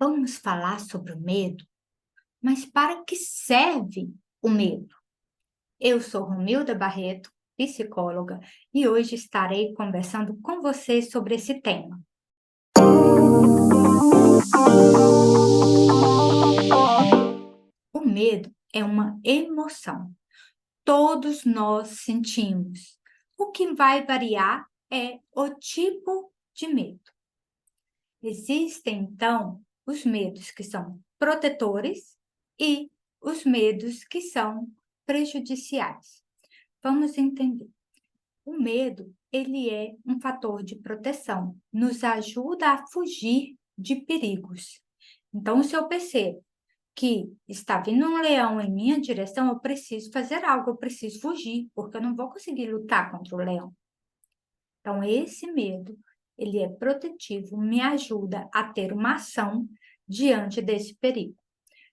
Vamos falar sobre o medo, mas para que serve o medo? Eu sou Romilda Barreto, psicóloga, e hoje estarei conversando com você sobre esse tema. O medo é uma emoção. Todos nós sentimos. O que vai variar é o tipo de medo. Existem, então, os medos que são protetores e os medos que são prejudiciais. Vamos entender. O medo, ele é um fator de proteção, nos ajuda a fugir de perigos. Então, se eu percebo que está vindo um leão em minha direção, eu preciso fazer algo, eu preciso fugir, porque eu não vou conseguir lutar contra o leão. Então, esse medo, ele é protetivo, me ajuda a ter uma ação diante desse perigo.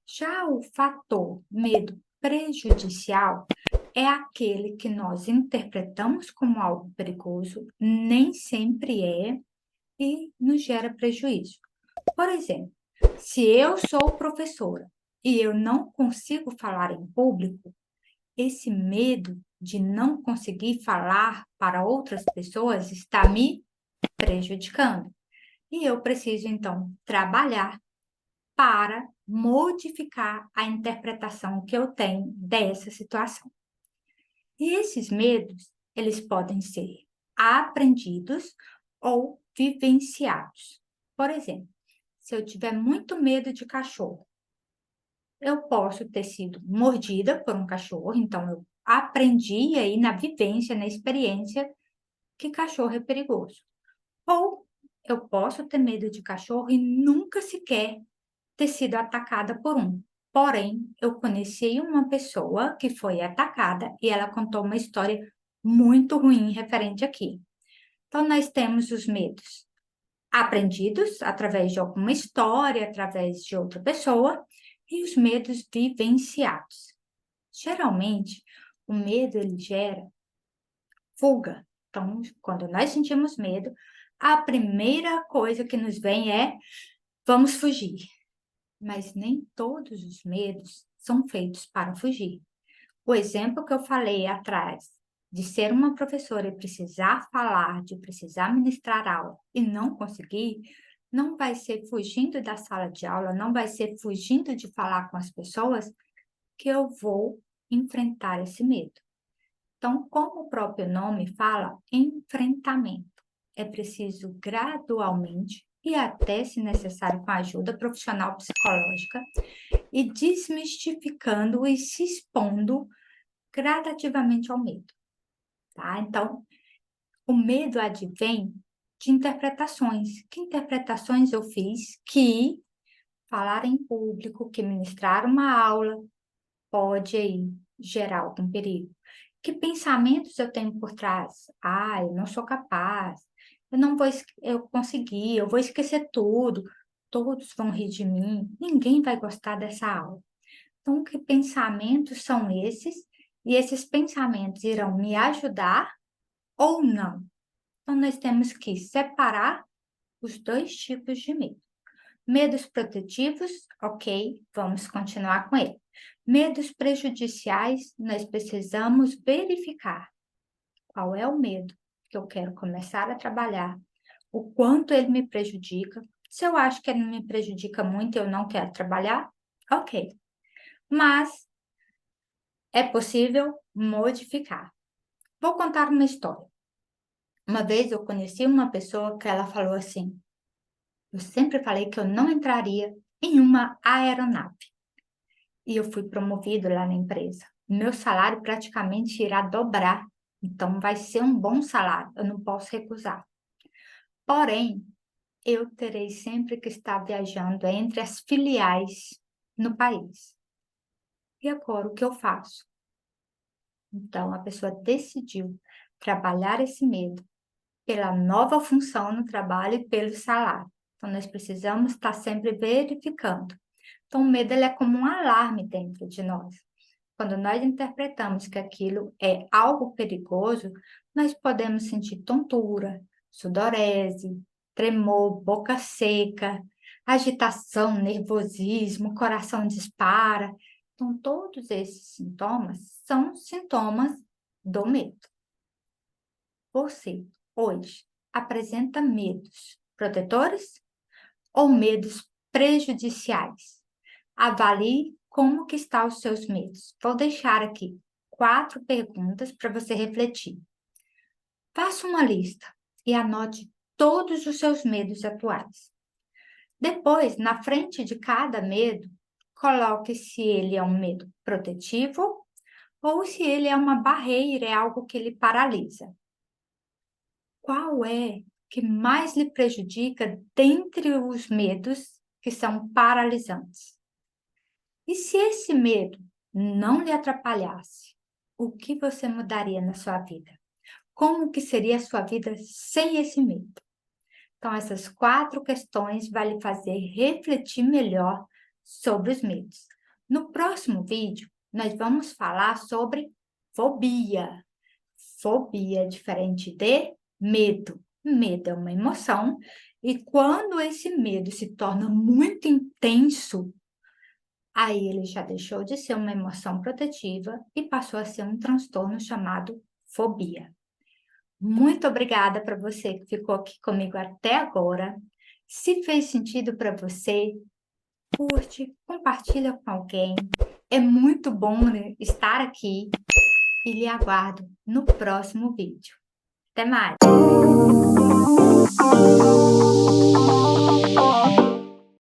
Já o fator medo prejudicial é aquele que nós interpretamos como algo perigoso, nem sempre é, e nos gera prejuízo. Por exemplo, se eu sou professora e eu não consigo falar em público, esse medo de não conseguir falar para outras pessoas está me prejudicando. E eu preciso, então, trabalhar para modificar a interpretação que eu tenho dessa situação. E esses medos, eles podem ser aprendidos ou vivenciados. Por exemplo, se eu tiver muito medo de cachorro, eu posso ter sido mordida por um cachorro, então eu aprendi aí na vivência, na experiência, que cachorro é perigoso. Ou eu posso ter medo de cachorro e nunca sequer ter sido atacada por um. Porém, eu conheci uma pessoa que foi atacada e ela contou uma história muito ruim referente aqui. Então, nós temos os medos aprendidos através de alguma história, através de outra pessoa, e os medos vivenciados. Geralmente, o medo ele gera fuga. Então, quando nós sentimos medo, a primeira coisa que nos vem é vamos fugir. Mas nem todos os medos são feitos para fugir. O exemplo que eu falei atrás, de ser uma professora e precisar falar, de precisar ministrar aula e não conseguir, não vai ser fugindo da sala de aula, não vai ser fugindo de falar com as pessoas que eu vou enfrentar esse medo. Então, como o próprio nome fala, enfrentamento. É preciso gradualmente e até, se necessário, com a ajuda profissional psicológica, e desmistificando e se expondo gradativamente ao medo, tá? Então, o medo advém de interpretações. Que interpretações eu fiz que falar em público, que ministrar uma aula pode aí gerar algum perigo? Que pensamentos eu tenho por trás? Ah, eu não sou capaz, eu não vou, eu conseguir, eu vou esquecer tudo, todos vão rir de mim, ninguém vai gostar dessa aula. Então, que pensamentos são esses? E esses pensamentos irão me ajudar ou não? Então, nós temos que separar os dois tipos de medo. Medos protetivos, ok, vamos continuar com ele. Medos prejudiciais, nós precisamos verificar qual é o medo que eu quero começar a trabalhar, o quanto ele me prejudica. Se eu acho que ele me prejudica muito e eu não quero trabalhar, ok. Mas é possível modificar. Vou contar uma história. Uma vez eu conheci uma pessoa que ela falou assim: eu sempre falei que eu não entraria em uma aeronave. E eu fui promovido lá na empresa. Meu salário praticamente irá dobrar, então vai ser um bom salário, eu não posso recusar. Porém, eu terei sempre que estar viajando entre as filiais no país. E agora o que eu faço? Então, a pessoa decidiu trabalhar esse medo pela nova função no trabalho e pelo salário. Então, nós precisamos estar sempre verificando. Então, o medo ele é como um alarme dentro de nós. Quando nós interpretamos que aquilo é algo perigoso, nós podemos sentir tontura, sudorese, tremor, boca seca, agitação, nervosismo, coração dispara. Então, todos esses sintomas são sintomas do medo. Você, hoje, apresenta medos protetores ou medos prejudiciais? Avalie como que estão os seus medos. Vou deixar aqui 4 perguntas para você refletir. Faça uma lista e anote todos os seus medos atuais. Depois, na frente de cada medo, coloque se ele é um medo protetivo ou se ele é uma barreira, é algo que lhe paralisa. Qual é que mais lhe prejudica dentre os medos que são paralisantes? E se esse medo não lhe atrapalhasse, o que você mudaria na sua vida? Como que seria a sua vida sem esse medo? Então, essas 4 questões vão lhe fazer refletir melhor sobre os medos. No próximo vídeo, nós vamos falar sobre fobia. Fobia é diferente de medo. Medo é uma emoção, e quando esse medo se torna muito intenso, aí ele já deixou de ser uma emoção protetiva e passou a ser um transtorno chamado fobia. Muito obrigada para você que ficou aqui comigo até agora. Se fez sentido para você, curte, compartilha com alguém. É muito bom, né, estar aqui e lhe aguardo no próximo vídeo. Até mais!